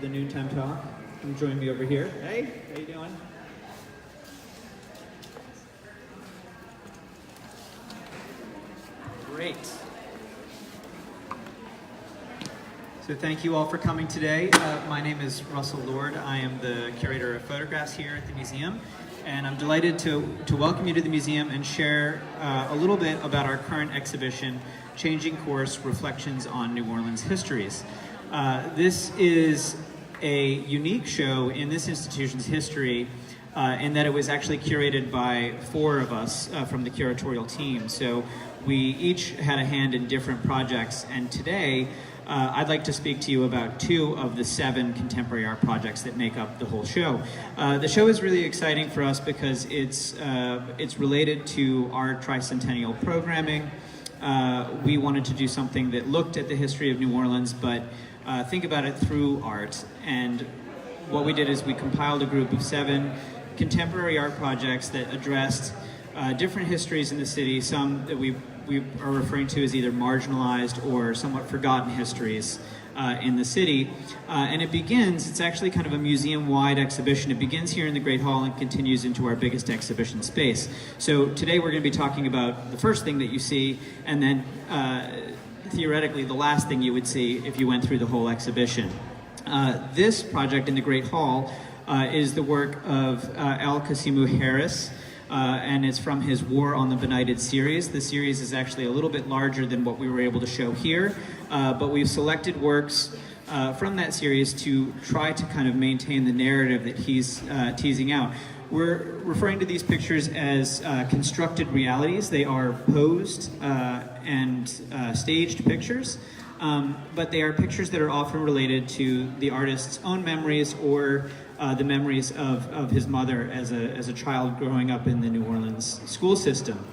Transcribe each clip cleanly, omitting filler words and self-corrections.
the Noontime talk. Come join me over here. Hey, how you doing? Great. So thank you all for coming today. My name is Russell Lord. I am the curator of photographs here at the museum, and I'm delighted to welcome you to the museum and share a little bit about our current exhibition, Changing Course: Reflections on New Orleans Histories. This is a unique show in this institution's history in that it was actually curated by 4 of us from the curatorial team. So we each had a hand in different projects, and today I'd like to speak to you about 2 of the 7 contemporary art projects that make up the whole show. The show is really exciting for us because it's related to our tricentennial programming. We wanted to do something that looked at the history of New Orleans, but think about it through art. And what we did is we compiled a group of 7 contemporary art projects that addressed different histories in the city, some that we are referring to as either marginalized or somewhat forgotten histories in the city. And it's actually kind of a museum-wide exhibition. It begins here in the Great Hall and continues into our biggest exhibition space. So today we're going to be talking about the first thing that you see, and then theoretically the last thing you would see if you went through the whole exhibition. This project in the Great Hall is the work of El Kasimu Harris, and it's from his War on the Benighted series. The series is actually a little bit larger than what we were able to show here, but we've selected works from that series to try to kind of maintain the narrative that he's teasing out. We're referring to these pictures as constructed realities. They are posed and staged pictures, but they are pictures that are often related to the artist's own memories or the memories of his mother as a child growing up in the New Orleans school system.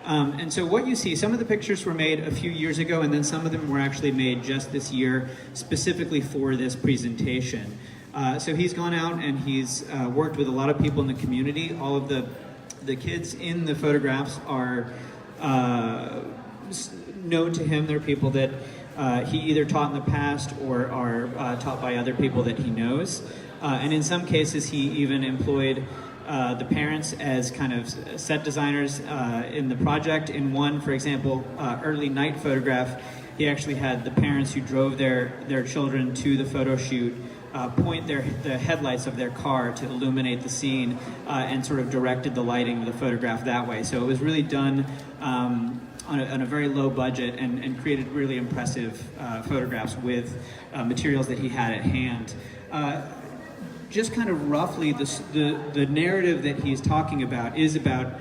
And so what you see, some of the pictures were made a few years ago, and then some of them were actually made just this year specifically for this presentation. So he's gone out and he's worked with a lot of people in the community. All of the kids in the photographs are known to him. They're people that he either taught in the past or are taught by other people that he knows. And in some cases, he even employed the parents as kind of set designers in the project. In one, for example, early night photograph, he actually had the parents who drove their children to the photo shoot point the headlights of their car to illuminate the scene and sort of directed the lighting of the photograph that way. So it was really done on a very low budget and created really impressive photographs with materials that he had at hand. Just kind of roughly, the narrative that he's talking about is about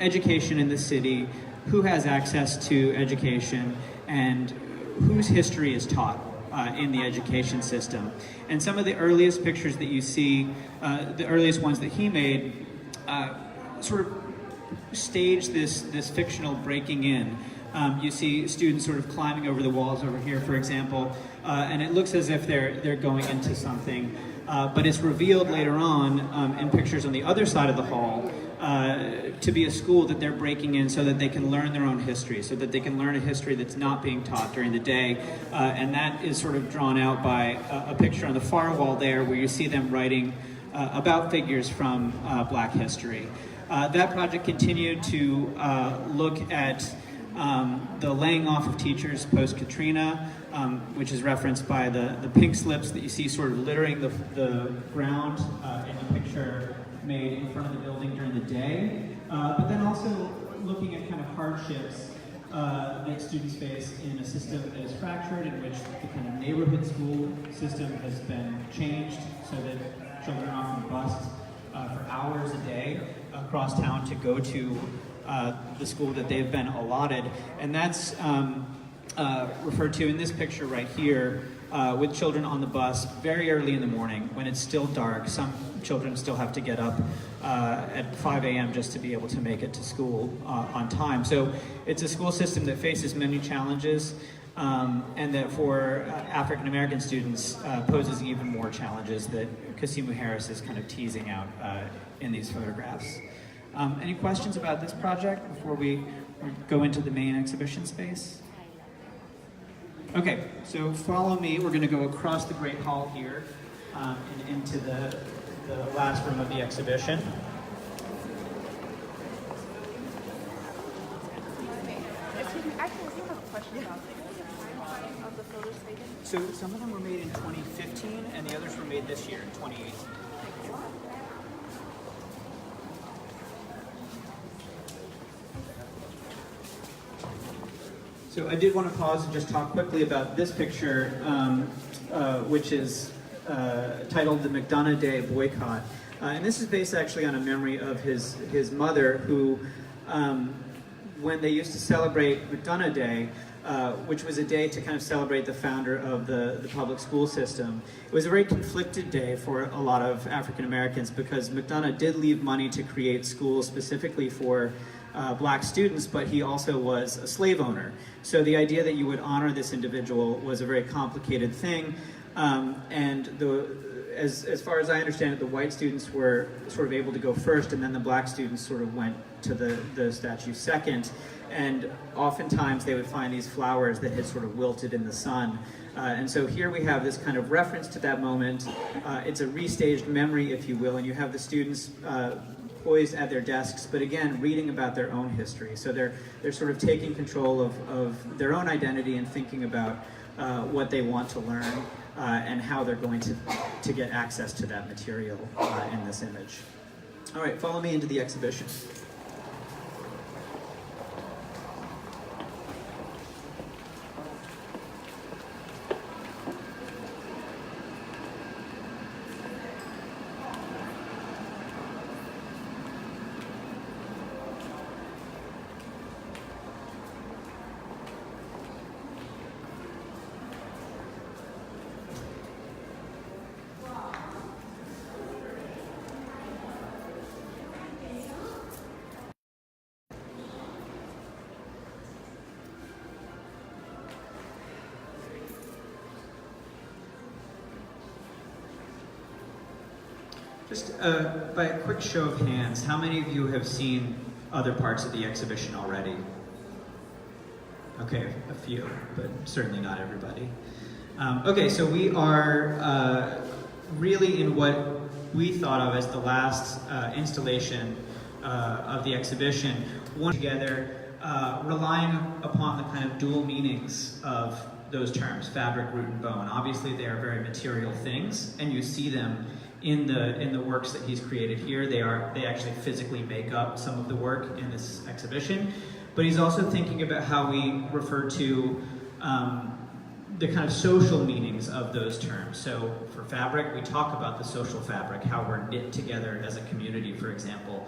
education in the city, who has access to education, and whose history is taught in the education system. And some of the earliest pictures that you see, the earliest ones that he made, sort of stage this fictional breaking in. You see students sort of climbing over the walls over here, for example, and it looks as if they're going into something. But it's revealed later on in pictures on the other side of the hall to be a school that they're breaking in so that they can learn their own history, so that they can learn a history that's not being taught during the day. And that is sort of drawn out by a picture on the far wall there where you see them writing about figures from Black history. That project continued to look at the laying off of teachers post-Katrina, which is referenced by the pink slips that you see sort of littering the ground in the picture made in front of the building during the day. But then also looking at kind of hardships that students face in a system that is fractured, in which the kind of neighborhood school system has been changed so that children are often bused for hours a day across town to go to the school that they've been allotted. And that's referred to in this picture right here with children on the bus very early in the morning when it's still dark. Some children still have to get up at 5 a.m. just to be able to make it to school on time. So it's a school system that faces many challenges and that for African American students poses even more challenges that Kasimu Harris is kind of teasing out in these photographs. Any questions about this project before we go into the main exhibition space? Okay, so follow me. We're going to go across the Great Hall here and into the last room of the exhibition. Excuse me, actually, I do have a question about the of the photos taken. So some of them were made in 2015 and the others were made this year in 2018. So I did want to pause and just talk quickly about this picture, which is titled The McDonough Day Boycott. And this is based actually on a memory of his mother who, when they used to celebrate McDonough Day, which was a day to kind of celebrate the founder of the public school system. It was a very conflicted day for a lot of African Americans because McDonough did leave money to create schools specifically for black students, but he also was a slave owner. So the idea that you would honor this individual was a very complicated thing. And as far as I understand it, the white students were sort of able to go first, and then the black students sort of went to the statue second. And oftentimes they would find these flowers that had sort of wilted in the sun. And so here we have this kind of reference to that moment. It's a restaged memory, if you will, and you have the students poised at their desks, but again, reading about their own history. So they're sort of taking control of their own identity and thinking about what they want to learn and how they're going to get access to that material in this image. All right, follow me into the exhibition. Just by a quick show of hands, how many of you have seen other parts of the exhibition already? Okay, a few, but certainly not everybody. Okay, so we are really in what we thought of as the last installation of the exhibition, one together, relying upon the kind of dual meanings of those terms, fabric, root, and bone. Obviously, they are very material things, and you see them in the works that he's created here. They actually physically make up some of the work in this exhibition. But he's also thinking about how we refer to the kind of social meanings of those terms. So for fabric, we talk about the social fabric, how we're knit together as a community, for example.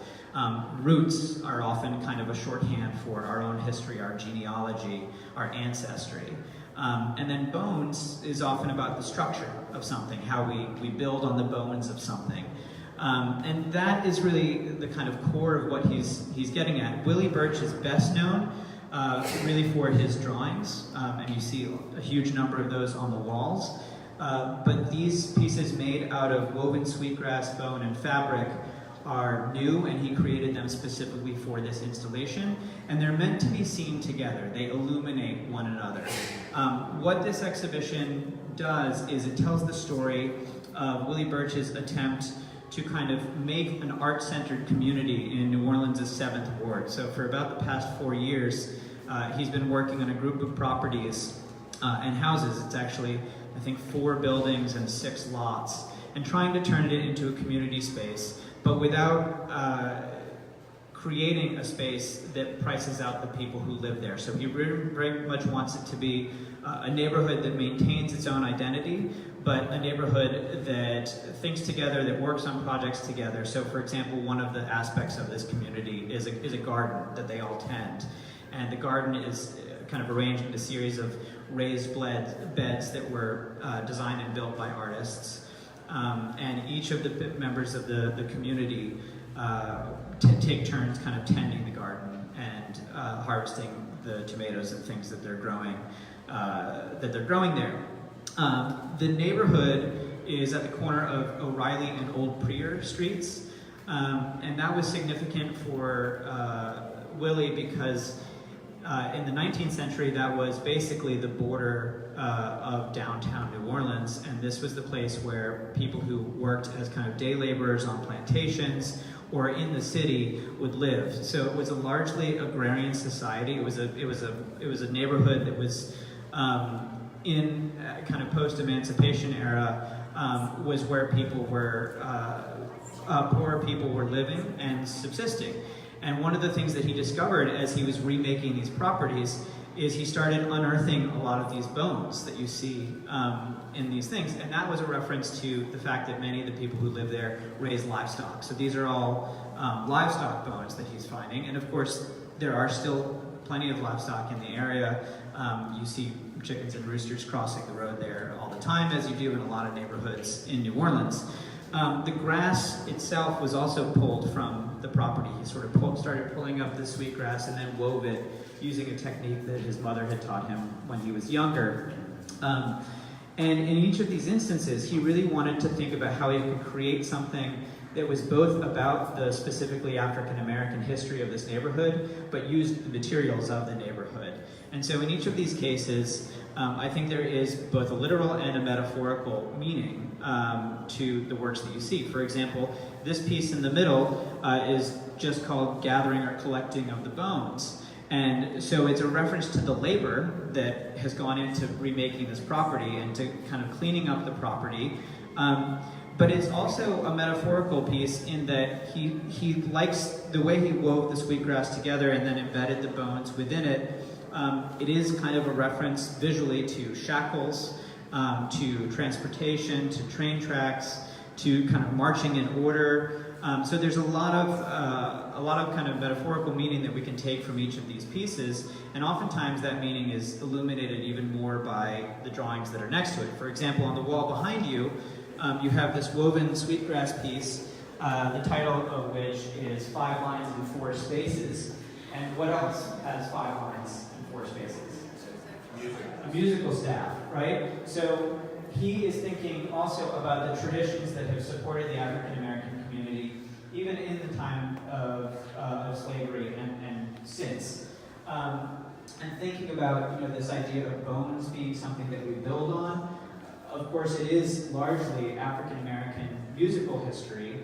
Roots are often kind of a shorthand for our own history, our genealogy, our ancestry. And then bones is often about the structure of something, how we build on the bones of something. And that is really the kind of core of what he's getting at. Willie Birch is best known really for his drawings, and you see a huge number of those on the walls. But these pieces made out of woven sweetgrass, bone, and fabric are new, and he created them specifically for this installation, and they're meant to be seen together. They illuminate one another. What this exhibition does is it tells the story of Willie Birch's attempt to kind of make an art-centered community in New Orleans' 7th Ward. So for about the past 4 years, he's been working on a group of properties and houses. It's actually, I think, 4 buildings and 6 lots, and trying to turn it into a community space, but without creating a space that prices out the people who live there. So he very much wants it to be a neighborhood that maintains its own identity, but a neighborhood that thinks together, that works on projects together. So for example, one of the aspects of this community is a garden that they all tend. And the garden is kind of arranged in a series of raised beds that were designed and built by artists. And each of the members of the community take turns kind of tending the garden and harvesting the tomatoes and things that they're growing there. The neighborhood is at the corner of O'Reilly and Old Prior Streets, and that was significant for Willie because in the 19th century that was basically the border of downtown New Orleans, and this was the place where people who worked as kind of day laborers on plantations or in the city would live. So it was a largely agrarian society. It was a neighborhood that was in kind of post-emancipation era, was where people were, poor people were living and subsisting. And one of the things that he discovered as he was remaking these properties is he started unearthing a lot of these bones that you see in these things. And that was a reference to the fact that many of the people who live there raise livestock. So these are all livestock bones that he's finding. And of course, there are still plenty of livestock in the area. You see chickens and roosters crossing the road there all the time, as you do in a lot of neighborhoods in New Orleans. The grass itself was also pulled from the property. He sort of started pulling up the sweetgrass and then wove it using a technique that his mother had taught him when he was younger. And in each of these instances, he really wanted to think about how he could create something that was both about the specifically African-American history of this neighborhood, but used the materials of the neighborhood. And so in each of these cases, I think there is both a literal and a metaphorical meaning to the works that you see. For example, this piece in the middle is just called Gathering or Collecting of the Bones. And so it's a reference to the labor that has gone into remaking this property and to kind of cleaning up the property. But it's also a metaphorical piece in that he likes the way he wove the sweetgrass together and then embedded the bones within it. It is kind of a reference visually to shackles, to transportation, to train tracks, to kind of marching in order. So there's a lot of kind of metaphorical meaning that we can take from each of these pieces, and oftentimes that meaning is illuminated even more by the drawings that are next to it. For example, on the wall behind you, you have this woven sweetgrass piece, the title of which is 5 lines and 4 spaces. And what else has 5 lines and 4 spaces? A musical staff, right? So he is thinking also about the traditions that have supported the African American community, even in the time of slavery and since. And thinking about this idea of bones being something that we build on. Of course, it is largely African American musical history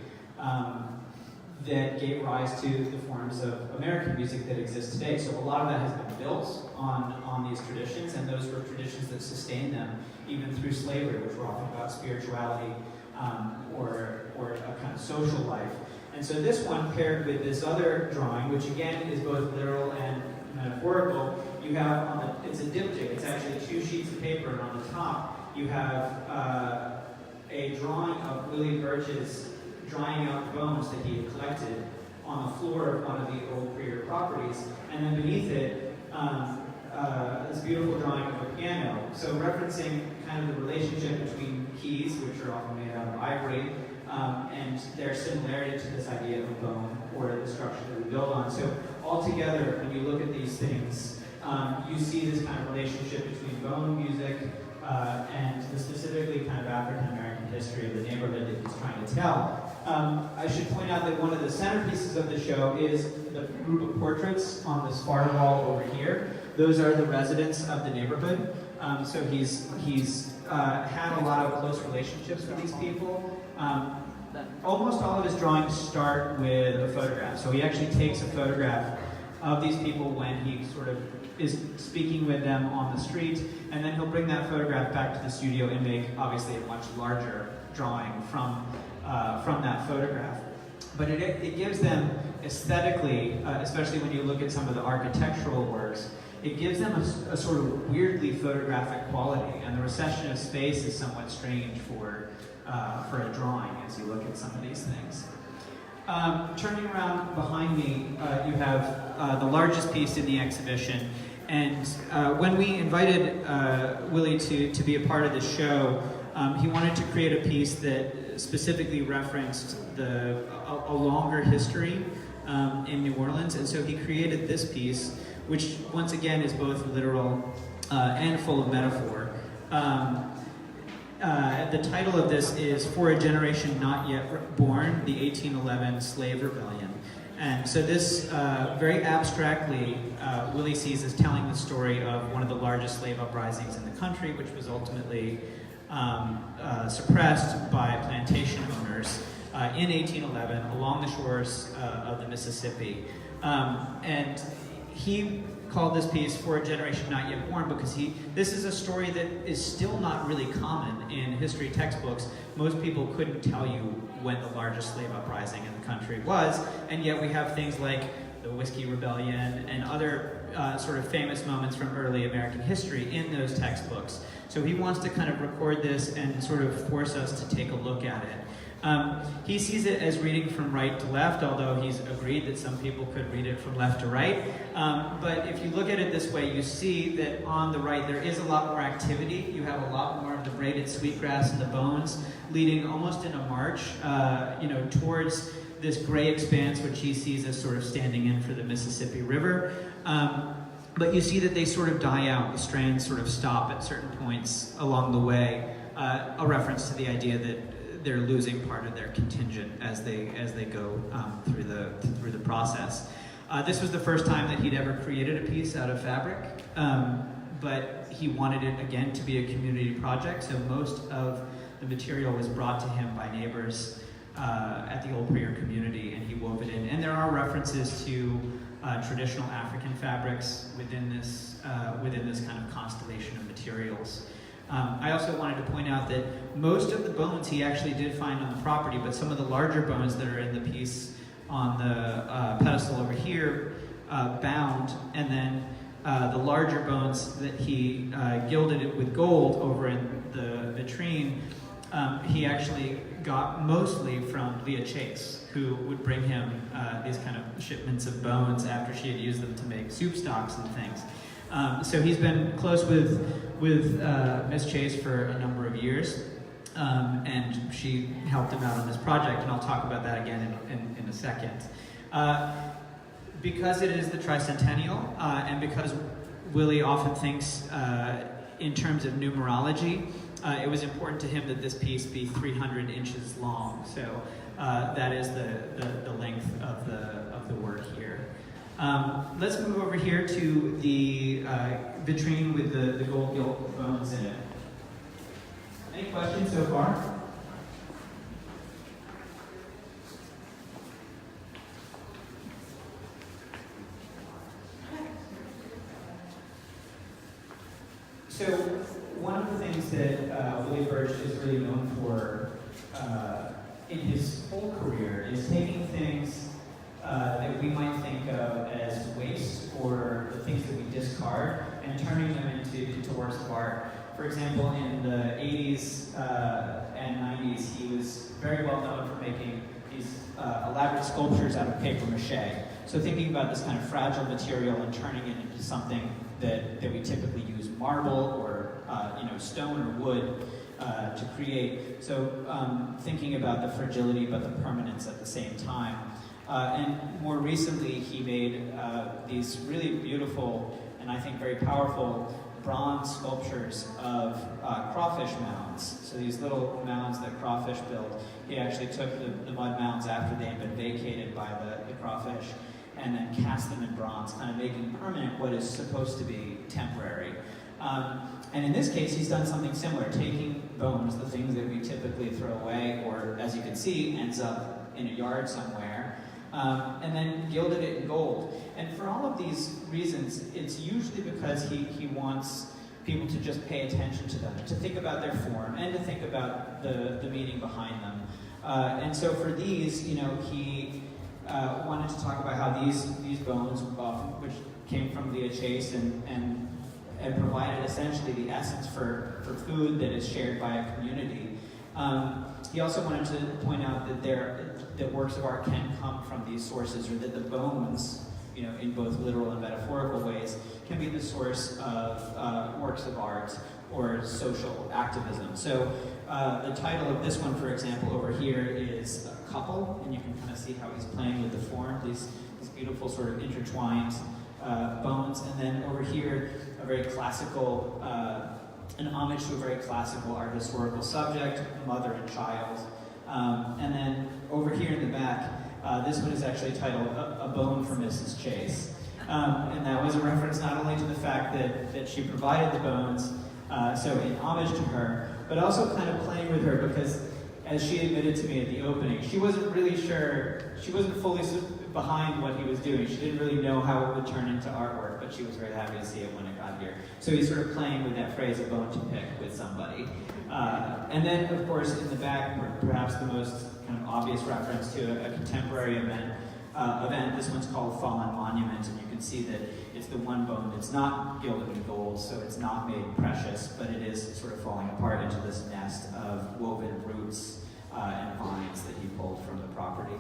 that gave rise to the forms of American music that exist today. So a lot of that has been built on these traditions, and those were traditions that sustained them even through slavery, which were often about spirituality or a kind of social life. And so this one paired with this other drawing, which again is both literal and metaphorical, you have it's a diptych. It's actually 2 sheets of paper, and on the top you have a drawing of Willie Birch's drying out the bones that he had collected on the floor of one of the old Curator properties, and then beneath it, this beautiful drawing of a piano. So referencing kind of the relationship between keys, which are often made out of ivory, and their similarity to this idea of bone or the structure that we build on. So altogether, when you look at these things, you see this kind of relationship between bone music and the specifically kind of African-American history of the neighborhood that he's trying to tell. I should point out that one of the centerpieces of the show is the group of portraits on this far wall over here. Those are the residents of the neighborhood. So he's had a lot of close relationships with these people. Almost all of his drawings start with a photograph. So he actually takes a photograph of these people when he sort of is speaking with them on the street, and then he'll bring that photograph back to the studio and make, obviously, a much larger drawing from that photograph. But it gives them aesthetically, especially when you look at some of the architectural works, it gives them a sort of weirdly photographic quality, and the recession of space is somewhat strange for a drawing as you look at some of these things. Turning around behind me, you have the largest piece in the exhibition. And when we invited Willie to be a part of the show, he wanted to create a piece that specifically referenced a longer history in New Orleans. And so he created this piece, which once again is both literal and full of metaphor. The title of this is For a Generation Not Yet Born, the 1811 Slave Rebellion. And so this, very abstractly, Willie sees as telling the story of one of the largest slave uprisings in the country, which was ultimately suppressed by plantation owners in 1811 along the shores of the Mississippi. And he called this piece For a Generation Not Yet Born because this is a story that is still not really common in history textbooks. Most people couldn't tell you when the largest slave uprising in the country was, and yet we have things like the Whiskey Rebellion and other sort of famous moments from early American history in those textbooks. So he wants to kind of record this and sort of force us to take a look at it. He sees it as reading from right to left, although he's agreed that some people could read it from left to right. But if you look at it this way, you see that on the right there is a lot more activity. You have a lot more of the braided sweetgrass and the bones leading almost in a march, towards this gray expanse which he sees as sort of standing in for the Mississippi River. But you see that they sort of die out. The strains sort of stop at certain points along the way, a reference to the idea that they're losing part of their contingent as they go through the process. This was the first time that he'd ever created a piece out of fabric, but he wanted it again to be a community project. So most of the material was brought to him by neighbors at the Old Prayer community, and he wove it in. And there are references to traditional African fabrics within this kind of constellation of materials. I also wanted to point out that most of the bones he actually did find on the property, but some of the larger bones that are in the piece on the pedestal over here, bound, and then the larger bones that he gilded it with gold over in the vitrine, he actually got mostly from Leah Chase, who would bring him these kind of shipments of bones after she had used them to make soup stocks and things. So he's been close with Miss Chase for a number of years, and she helped him out on this project, and I'll talk about that again in a second. Because it is the tricentennial, and because Willie often thinks in terms of numerology, it was important to him that this piece be 300 inches long. So that is the length of the word here. Let's move over here to the vitrine with the gold gilt bones in it. Any questions so far? So one of the things that Willie Birch is really known for in his whole career is taking things that we might think of as waste or the things that we discard and turning them into works of art. For example, in the 80s and 90s, he was very well known for making these elaborate sculptures out of paper mache. So thinking about this kind of fragile material and turning it into something that we typically use marble or stone or wood to create. So thinking about the fragility but the permanence at the same time. And more recently, he made these really beautiful and I think very powerful bronze sculptures of crawfish mounds. So these little mounds that crawfish build, he actually took the mud mounds after they had been vacated by the crawfish and then cast them in bronze, kind of making permanent what is supposed to be temporary. And in this case, he's done something similar, taking bones, the things that we typically throw away, or as you can see, ends up in a yard somewhere, and then gilded it in gold. And for all of these reasons, it's usually because he wants people to just pay attention to them, to think about their form, and to think about the meaning behind them. And so for these, he wanted to talk about how these bones, which came from Leah Chase and provided essentially the essence for food that is shared by a community. He also wanted to point out that works of art can come from these sources, or that the bones, in both literal and metaphorical ways, can be the source of works of art or social activism. So the title of this one, for example, over here is A Couple, and you can kind of see how he's playing with the form, these beautiful sort of intertwined bones. And then over here, a very classical, an homage to a very classical art historical subject, mother and child. And then over here in the back, This one is actually titled A Bone for Mrs. Chase. And that was a reference not only to the fact that she provided the bones, so in homage to her, but also kind of playing with her because, as she admitted to me at the opening, she wasn't really sure, she wasn't fully behind what he was doing. She didn't really know how it would turn into artwork, but she was very happy to see it when it got here. So he's sort of playing with that phrase, a bone to pick with somebody. And then, of course, in the back, perhaps the most kind of obvious reference to a contemporary event. This one's called Fallen Monument, and you can see that it's the one bone that's not gilded in gold, so it's not made precious, but it is sort of falling apart into this nest of woven roots and vines that he pulled from the property.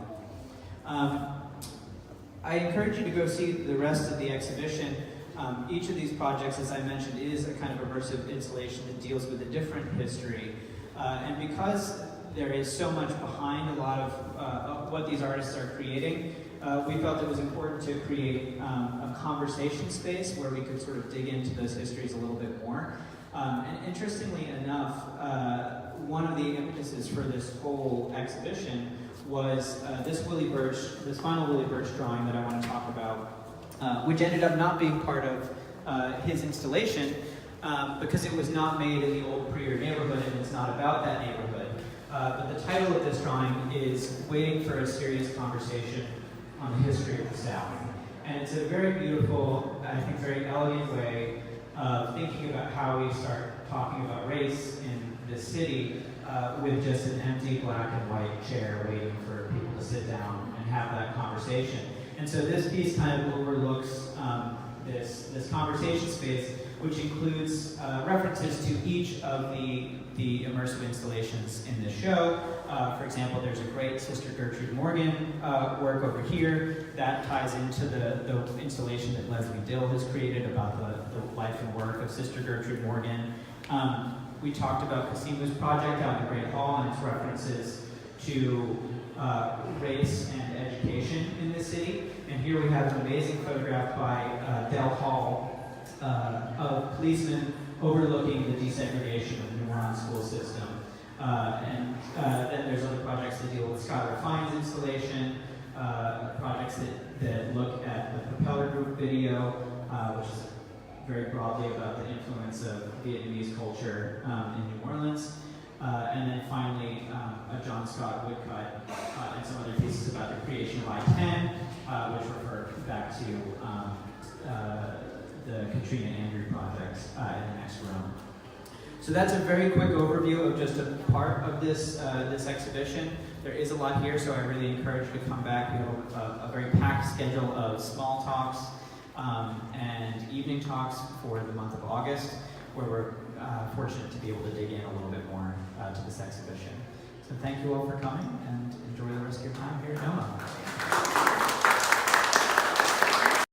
I encourage you to go see the rest of the exhibition. Each of these projects, as I mentioned, is a kind of immersive installation that deals with a different history. And because there is so much behind a lot of what these artists are creating, we felt it was important to create a conversation space where we could sort of dig into those histories a little bit more. And interestingly enough, one of the impetuses for this whole exhibition was this final Willie Birch drawing that I want to talk about, which ended up not being part of his installation because it was not made in the old Prior neighborhood and it's not about that neighborhood. But the title of this drawing is Waiting for a Serious Conversation on the History of the South. And it's a very beautiful, I think very elegant way of thinking about how we start talking about race in this city with just an empty black and white chair waiting for people to sit down and have that conversation. And so this piece kind of overlooks this conversation space, which includes references to each of the immersive installations in this show. For example, there's a great Sister Gertrude Morgan work over here that ties into the installation that Leslie Dill has created about the life and work of Sister Gertrude Morgan. We talked about Casima's project out in the Great Hall and its references to race and education in this city. And here we have an amazing photograph by Del Hall of policemen overlooking the desegregation of the New Orleans school system. Then there's other projects that deal with Skylar Fine's installation, projects that look at the Propeller Group video, which is very broadly about the influence of Vietnamese culture in New Orleans. And then finally, a John Scott woodcut and some other pieces about the creation of I-10, which refer back to the Katrina Andrew project in the next room. So that's a very quick overview of just a part of this exhibition. There is a lot here, so I really encourage you to come back. We have a very packed schedule of small talks and evening talks for the month of August, where we're fortunate to be able to dig in a little bit more to this exhibition. So thank you all for coming, and enjoy the rest of your time here.